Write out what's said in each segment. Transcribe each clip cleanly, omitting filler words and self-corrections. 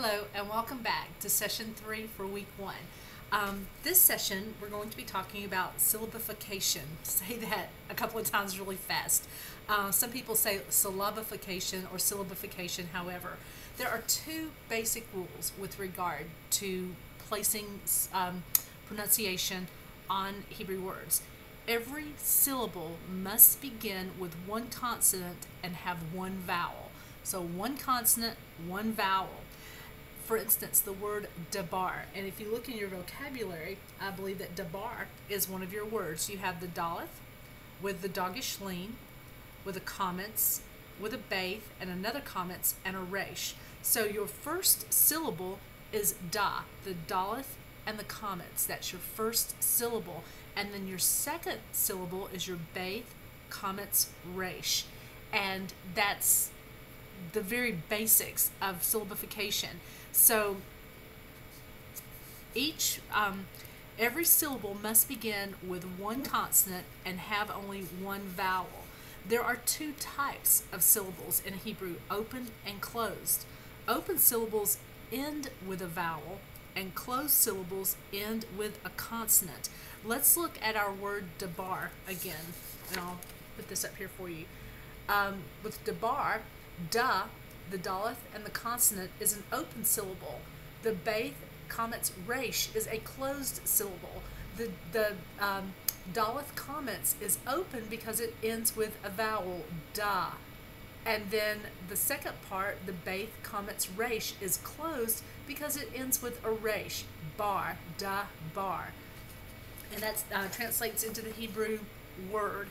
Hello and welcome back to session 3 for week 1. This session we're going to be talking about syllabification. Say that a couple of times really fast. Some people say syllabification or syllabification. However, there are two basic rules with regard to placing pronunciation on Hebrew words. Every syllable must begin with one consonant and have one vowel. So one consonant, one vowel. For instance, the word dabar. And if you look in your vocabulary, I believe that dabar is one of your words. You have the daleth with the dogish lean, with a comments, with a baith, and another comments, and a resh. So your first syllable is da, the daleth and the comments. That's your first syllable. And then your second syllable is your baith, comments, resh. And that's the very basics of syllabification. So every syllable must begin with one consonant and have only one vowel. There are two types of syllables in Hebrew, open and closed. Open syllables end with a vowel and closed syllables end with a consonant. Let's look at our word dabar again, and I'll put this up here for you. With dabar, da, the daleth, and the consonant is an open syllable. The baith, comments, resh is a closed syllable. The daleth comments is open because it ends with a vowel, da. And then the second part, the baith, comments, resh, is closed because it ends with a resh, bar, da, bar. And that translates into the Hebrew word.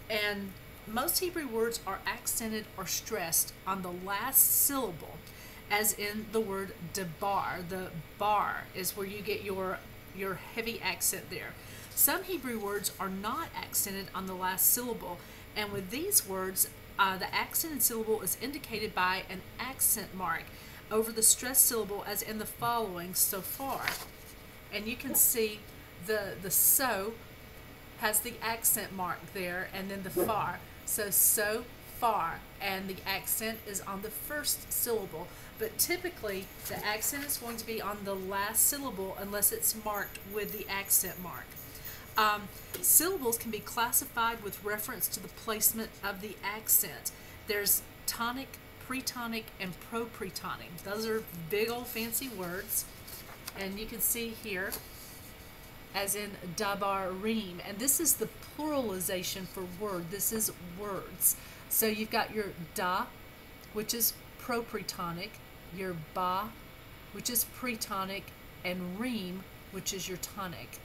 And most Hebrew words are accented or stressed on the last syllable, as in the word debar. The bar is where you get your heavy accent there. Some Hebrew words are not accented on the last syllable, and with these words, the accented syllable is indicated by an accent mark over the stressed syllable, as in the following, so far. And you can see the so has the accent mark there, and then the far. So far, and the accent is on the first syllable, but typically the accent is going to be on the last syllable unless it's marked with the accent mark. Syllables can be classified with reference to the placement of the accent. There's tonic, pretonic, and propretonic. Those are big old fancy words, and you can see here as in dabarim, and this is the pluralization for word. This is words. So you've got your da, which is propretonic, your ba, which is pretonic, and reem, which is your tonic.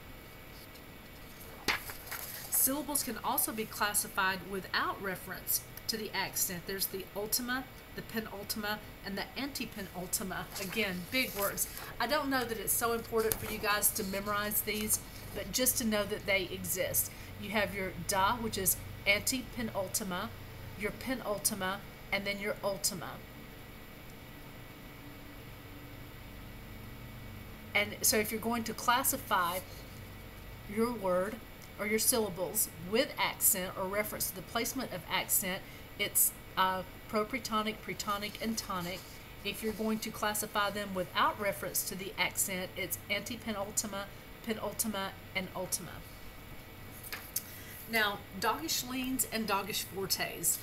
Syllables can also be classified without reference to the accent. There's the ultima, the penultima, and the antepenultima. Again, big words. I don't know that it's so important for you guys to memorize these, but just to know that they exist. You have your da, which is antepenultima, your penultima, and then your ultima. And so if you're going to classify your word or your syllables with accent or reference to the placement of accent, it's propretonic, pretonic, and tonic. If you're going to classify them without reference to the accent, it's antepenultima, penultima, and ultima. Now, dogish leans and dogish fortes.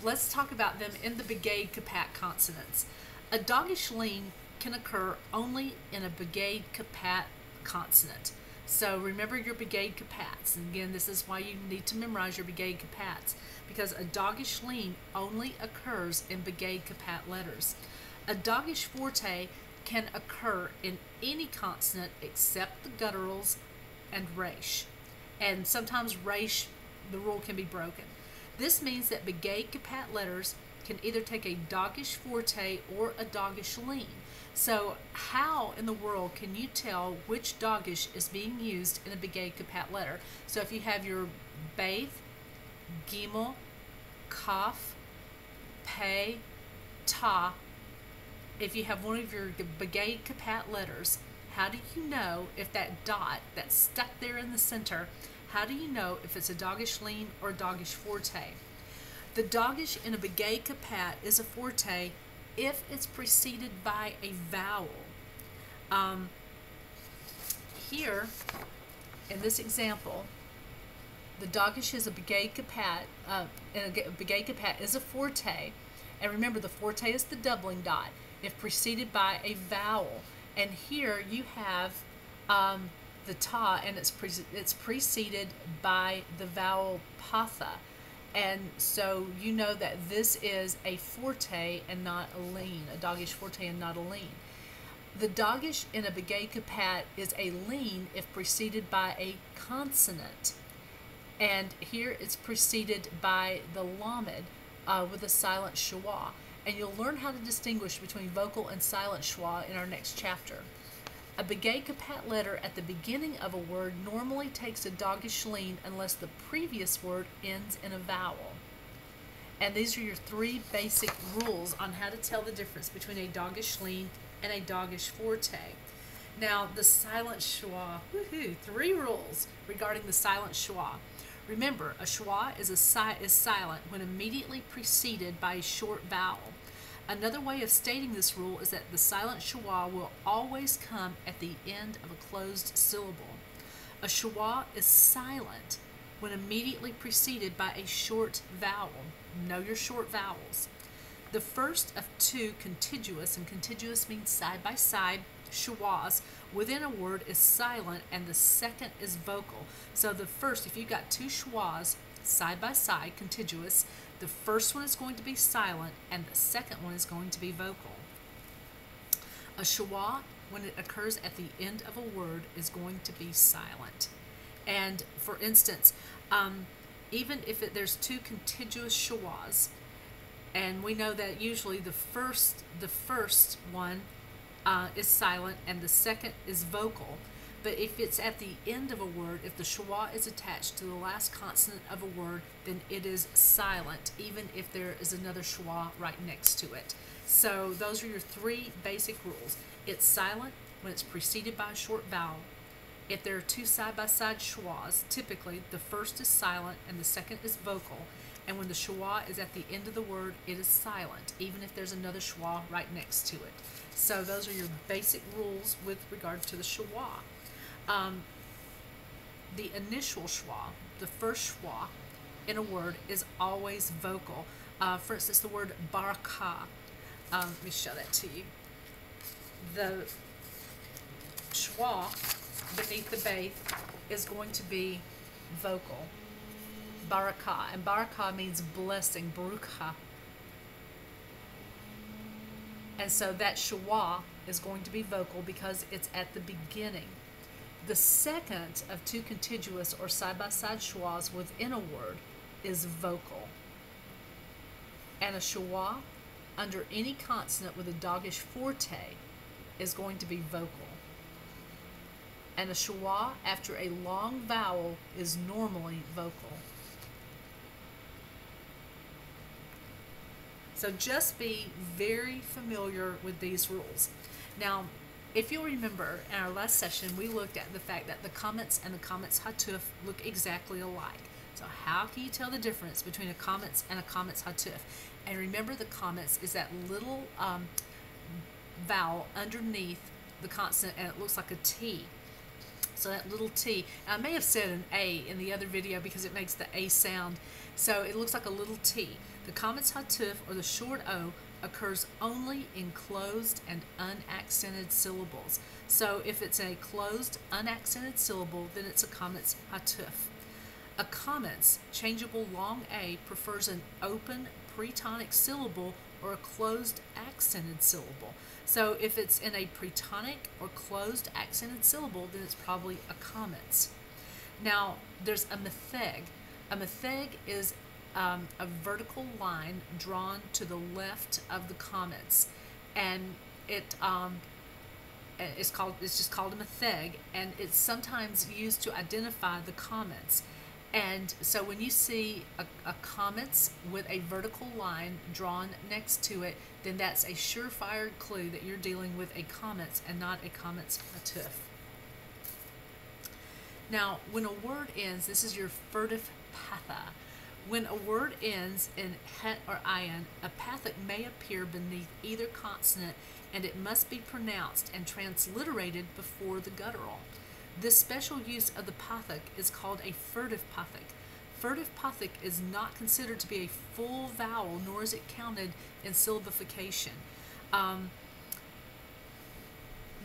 Let's talk about them in the begayed kapat consonants. A dogish lean can occur only in a begayed kapat consonant. So remember your begayed kapats. And again, this is why you need to memorize your begayed kapats, because a dogish lean only occurs in begayed kapat letters. A dogish forte can occur in any consonant except the gutturals and resh. And sometimes resh, the rule can be broken. This means that begayed kapat letters can either take a dogish forte or a dogish lean. So how in the world can you tell which dogish is being used in a begayed kapat letter? So if you have your baith, gimel, kaf, pei, ta, if you have one of your begayed kapat letters, how do you know if that dot that's stuck there in the center, how do you know if it's a dogish lean or a dogish forte? The dogish in a begayed kapat is a forte if it's preceded by a vowel. Um, Here, in this example, the Dagesh is a begay kapat, and a begay kapat is a forte. And remember, the forte is the doubling dot if preceded by a vowel. And here you have the ta, and it's preceded by the vowel patha. And so you know that this is a forte and not a lean, a Dagesh forte and not a lean. The Dagesh in a begay kapat is a lean if preceded by a consonant. And here it's preceded by the lamed with a silent schwa. And you'll learn how to distinguish between vocal and silent schwa in our next chapter. A begay kapat letter at the beginning of a word normally takes a Dagesh lean unless the previous word ends in a vowel. And these are your three basic rules on how to tell the difference between a Dagesh lean and a Dagesh forte. Now, the silent schwa, woohoo, 3 rules regarding the silent schwa. Remember, a schwa is silent when immediately preceded by a short vowel. Another way of stating this rule is that the silent schwa will always come at the end of a closed syllable. A schwa is silent when immediately preceded by a short vowel. Know your short vowels. The first of 2 contiguous, and contiguous means side by side, schwas within a word is silent, and the second is vocal. So the first, if you've got 2 schwas side by side, contiguous, the first one is going to be silent, and the second one is going to be vocal. A schwa, when it occurs at the end of a word, is going to be silent. And for instance, even if there's 2 contiguous schwas, and we know that usually the first one is silent and the second is vocal. But if it's at the end of a word, if the schwa is attached to the last consonant of a word, then it is silent, even if there is another schwa right next to it. So those are your 3 basic rules. It's silent when it's preceded by a short vowel. If there are 2 side-by-side schwas, typically the first is silent and the second is vocal. And when the schwa is at the end of the word, it is silent, even if there's another schwa right next to it. So those are your basic rules with regard to the schwa. The initial schwa, the first schwa in a word, is always vocal. For instance, the word barakah. Let me show that to you. The schwa beneath the beth is going to be vocal. Barakah, and barakah means blessing, baruchah. And so that schwa is going to be vocal because it's at the beginning. The second of 2 contiguous or side-by-side schwas within a word is vocal. And a schwa under any consonant with a Dagesh forte is going to be vocal. And a schwa after a long vowel is normally vocal. So just be very familiar with these rules. Now, if you'll remember, in our last session, we looked at the fact that the comments and the comments hatuf look exactly alike. So how can you tell the difference between a comments and a comments hatuf? And remember, the comments is that little vowel underneath the consonant, and it looks like a T. So that little T, I may have said an A in the other video because it makes the A sound. So it looks like a little T. The comments hatuf, or the short O, occurs only in closed and unaccented syllables. So if it's a closed, unaccented syllable, then it's a comments hatuf. A comments, changeable long A, prefers an open pretonic syllable or a closed accented syllable. So if it's in a pretonic or closed accented syllable, then it's probably a comments. Now, there's a metheg. A metheg is a vertical line drawn to the left of the comments, and it's just called a metheg, and it's sometimes used to identify the comments. And so when you see a comments with a vertical line drawn next to it, then that's a surefire clue that you're dealing with a comments and not a comments hatuf. Now, when a word ends, this is your furtive patha. When a word ends in het or ayin, a pathik may appear beneath either consonant, and it must be pronounced and transliterated before the guttural. This special use of the pathik is called a furtive pathik. Furtive pathik is not considered to be a full vowel, nor is it counted in syllabification.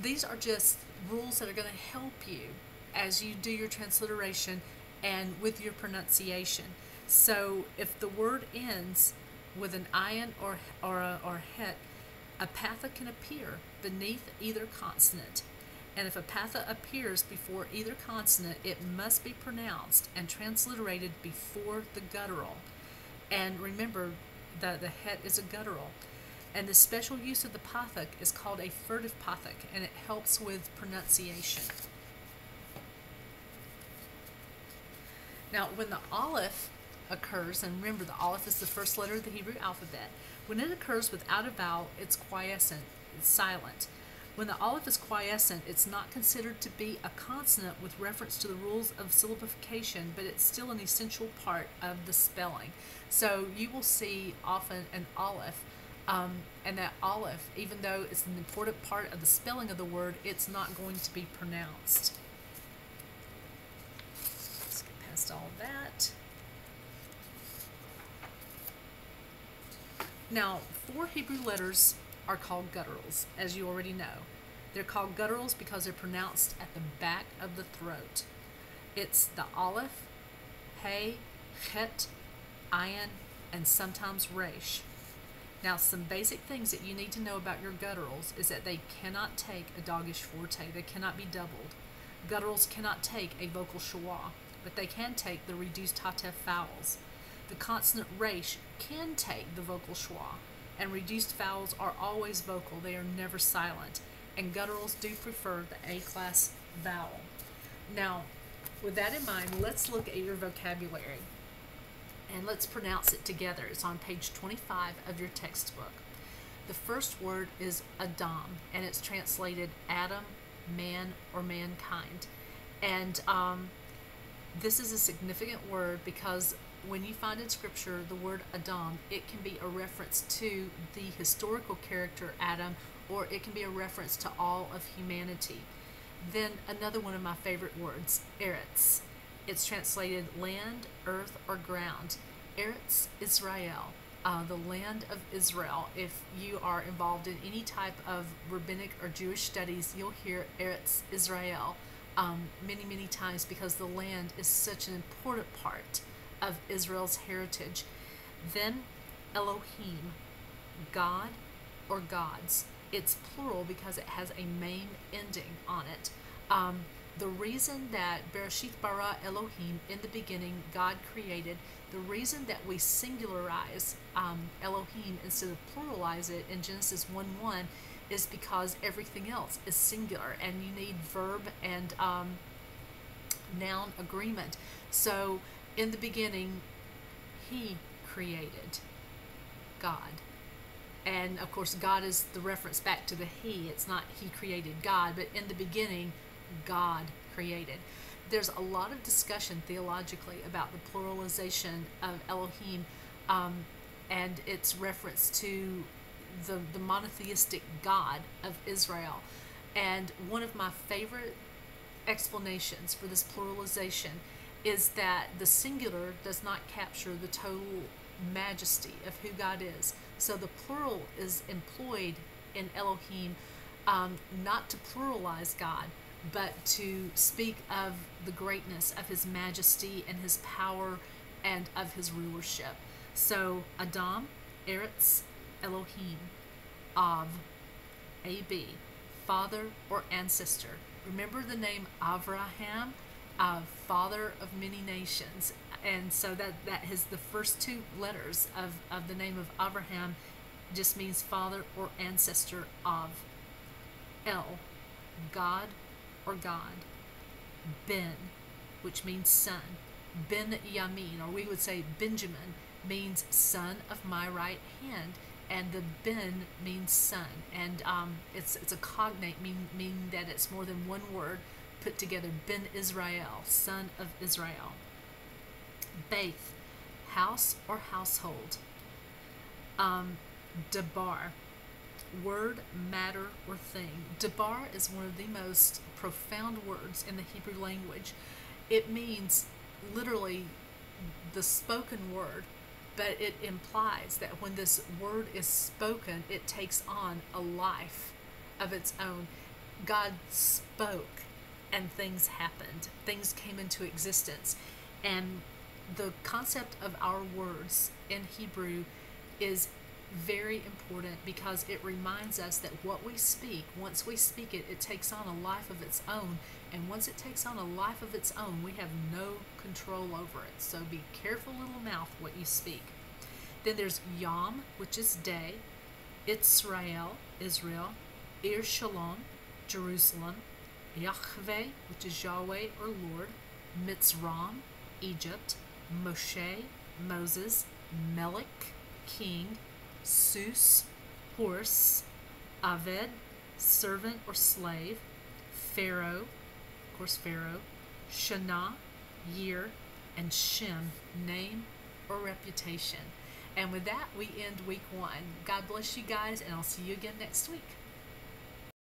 These are just rules that are going to help you as you do your transliteration and with your pronunciation. So if the word ends with an ayin or het, a patha can appear beneath either consonant. And if a patha appears before either consonant, it must be pronounced and transliterated before the guttural. And remember that the het is a guttural. And the special use of the pathik is called a furtive pathik, and it helps with pronunciation. Now, when the aleph occurs, and remember the aleph is the first letter of the Hebrew alphabet, when it occurs without a vowel, it's quiescent, it's silent. When the aleph is quiescent, it's not considered to be a consonant with reference to the rules of syllabification, but it's still an essential part of the spelling. So you will see often an aleph, and that aleph, even though it's an important part of the spelling of the word, it's not going to be pronounced. Let's get past all of that. Now, 4 Hebrew letters are called gutturals, as you already know. They're called gutturals because they're pronounced at the back of the throat. It's the aleph, hey, chet, ayin, and sometimes resh. Now, some basic things that you need to know about your gutturals is that they cannot take a doggish forte. They cannot be doubled. Gutturals cannot take a vocal schwa, but they can take the reduced hatef vowels. The consonant resh can take the vocal schwa, and reduced vowels are always vocal. They are never silent, and gutturals do prefer the A-class vowel. Now, with that in mind, let's look at your vocabulary, and let's pronounce it together. It's on page 25 of your textbook. The first word is Adam, and it's translated Adam, man, or mankind. And this is a significant word because when you find in Scripture the word Adam, it can be a reference to the historical character Adam, or it can be a reference to all of humanity. Then another one of my favorite words, Eretz. It's translated land, earth, or ground. Eretz Israel, the land of Israel. If you are involved in any type of rabbinic or Jewish studies, you'll hear Eretz Israel many, many times because the land is such an important part of Israel's heritage. Then Elohim, God or gods. It's plural because it has a main ending on it. The reason that Bereshit bara Elohim, in the beginning God created, the reason that we singularize Elohim instead of pluralize it in Genesis 1:1 is because everything else is singular, and you need verb and noun agreement. So in the beginning, He created God. And of course, God is the reference back to the He. It's not He created God, but in the beginning, God created. There's a lot of discussion theologically about the pluralization of Elohim and its reference to the monotheistic God of Israel. And one of my favorite explanations for this pluralization is that the singular does not capture the total majesty of who God is. So the plural is employed in Elohim not to pluralize God, but to speak of the greatness of His majesty and His power and of His rulership. So Adam, Eretz, Elohim, Av, A-B, father or ancestor. Remember the name Avraham, father of many nations. And so that is the first 2 letters of the name of Avraham, just means father or ancestor of. El, God or God. Ben, which means son. Ben Yamin, or we would say Benjamin, means son of my right hand. And the Ben means son. And it's a cognate, meaning that it's more than one word put together. Ben Israel, son of Israel. Baith, house or household. Dabar, word, matter, or thing. Dabar is one of the most profound words in the Hebrew language. It means literally the spoken word, but it implies that when this word is spoken, it takes on a life of its own. God spoke and things happened, things came into existence. And the concept of our words in Hebrew is very important because it reminds us that what we speak, once we speak it, it takes on a life of its own. And once it takes on a life of its own, we have no control over it. So be careful, little mouth, what you speak. Then there's Yom, which is day, Israel, Israel, Ir Shalom, Jerusalem, Yahweh, which is Yahweh or Lord, Mitzram, Egypt, Moshe, Moses, Melech, king, Sus, horse, Aved, servant or slave, Pharaoh, of course Pharaoh, Shana, year, and Shem, name or reputation. And with that, we end week 1. God bless you guys, and I'll see you again next week.